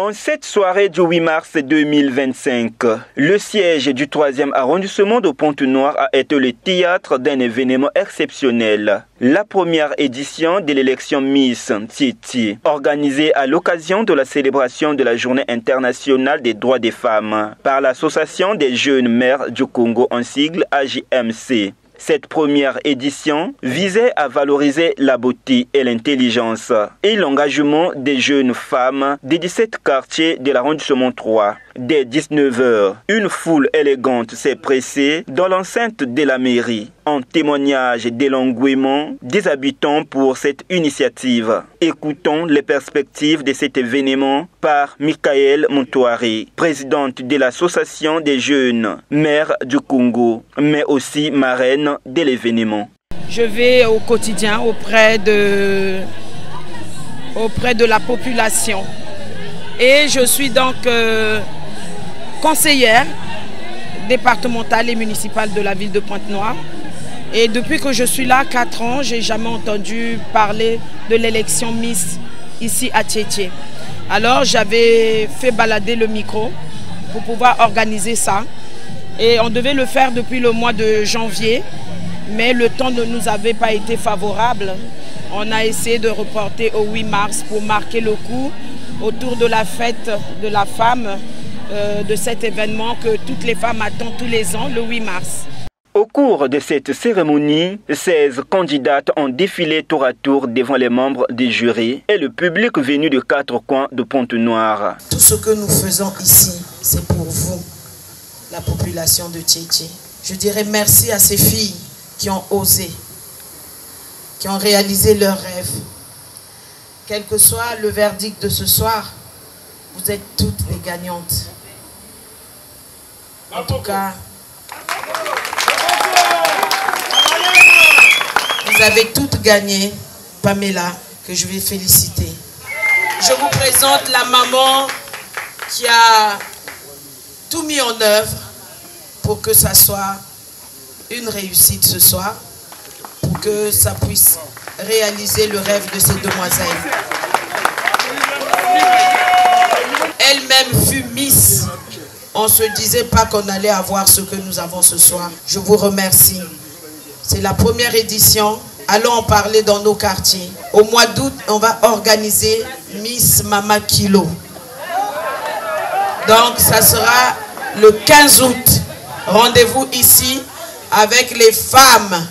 En cette soirée du 8 mars 2025, le siège du 3e arrondissement de Pointe-Noire a été le théâtre d'un événement exceptionnel. La première édition de l'élection Miss Titi, organisée à l'occasion de la célébration de la Journée internationale des droits des femmes par l'Association des jeunes mères du Congo en sigle AJMC. Cette première édition visait à valoriser la beauté et l'intelligence et l'engagement des jeunes femmes des 17 quartiers de l'arrondissement 3. Dès 19h, une foule élégante s'est pressée dans l'enceinte de la mairie, en témoignage de l'engouement des habitants pour cette initiative. Écoutons les perspectives de cet événement par Michael Montouari, présidente de l'Association des jeunes mères du Congo, mais aussi marraine de l'événement. Je vais au quotidien auprès de la population et je suis donc conseillère départementale et municipale de la ville de Pointe-Noire. Et depuis que je suis là, 4 ans, je n'ai jamais entendu parler de l'élection Miss ici à Tchétché. Alors j'avais fait balader le micro pour pouvoir organiser ça. Et on devait le faire depuis le mois de janvier, mais le temps ne nous avait pas été favorable. On a essayé de reporter au 8 mars pour marquer le coup autour de la fête de la femme, de cet événement que toutes les femmes attendent tous les ans, le 8 mars. Au cours de cette cérémonie, 16 candidates ont défilé tour à tour devant les membres du jury et le public venu de 4 coins de Pointe-Noire. Tout ce que nous faisons ici, c'est pour vous, la population de Tchétché. Je dirais merci à ces filles qui ont osé, qui ont réalisé leurs rêves. Quel que soit le verdict de ce soir, vous êtes toutes les gagnantes. En tout cas, vous avez toutes gagné, Pamela, que je vais féliciter. Je vous présente la maman qui a tout mis en œuvre pour que ça soit une réussite ce soir, pour que ça puisse réaliser le rêve de ces demoiselles. Elle-même fut Miss. On ne se disait pas qu'on allait avoir ce que nous avons ce soir. Je vous remercie. C'est la première édition. Allons en parler dans nos quartiers. Au mois d'août, on va organiser Miss Mama Kilo. Donc, ça sera le 15 août. Rendez-vous ici avec les femmes,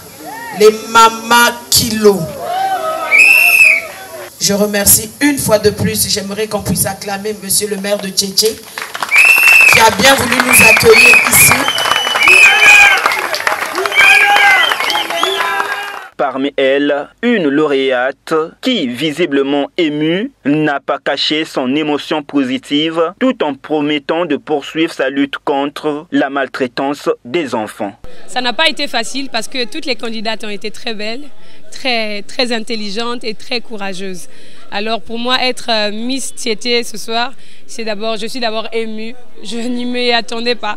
les Mama Kilo. Je remercie une fois de plus. J'aimerais qu'on puisse acclamer monsieur le maire de Tchétché, qui a bien voulu nous accueillir ici. Parmi elles, une lauréate qui, visiblement émue, n'a pas caché son émotion positive tout en promettant de poursuivre sa lutte contre la maltraitance des enfants. Ça n'a pas été facile parce que toutes les candidates ont été très belles, très intelligentes et très courageuses. Alors pour moi, être Miss Tchétché ce soir, je suis d'abord émue. Je n'y m'y attendais pas.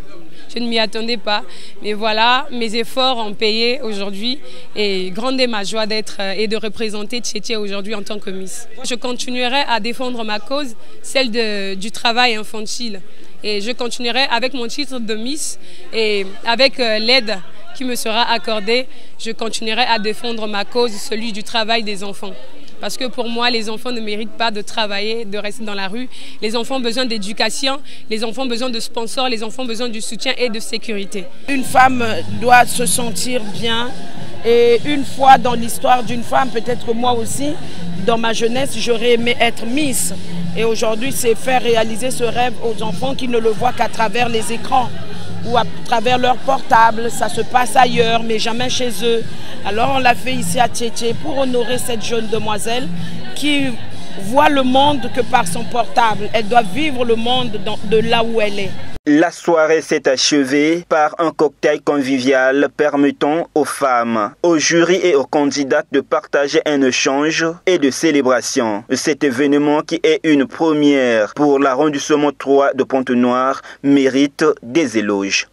Je ne m'y attendais pas, mais voilà, mes efforts ont payé aujourd'hui et grande est ma joie d'être et de représenter Tchétché aujourd'hui en tant que Miss. Je continuerai à défendre ma cause, celle du travail infantile, et je continuerai avec mon titre de Miss et avec l'aide qui me sera accordée, je continuerai à défendre ma cause, celui du travail des enfants. Parce que pour moi, les enfants ne méritent pas de travailler, de rester dans la rue. Les enfants ont besoin d'éducation, les enfants ont besoin de sponsors, les enfants ont besoin du soutien et de sécurité. Une femme doit se sentir bien. Et une fois dans l'histoire d'une femme, peut-être moi aussi, dans ma jeunesse, j'aurais aimé être Miss. Et aujourd'hui, c'est faire réaliser ce rêve aux enfants qui ne le voient qu'à travers les écrans ou à travers leur portable. Ça se passe ailleurs, mais jamais chez eux. Alors on l'a fait ici à Tchétché pour honorer cette jeune demoiselle qui voit le monde que par son portable. Elle doit vivre le monde de là où elle est. La soirée s'est achevée par un cocktail convivial permettant aux femmes, aux jurys et aux candidates de partager un échange et de célébration. Cet événement, qui est une première pour l'arrondissement 3 de Pointe-Noire, mérite des éloges.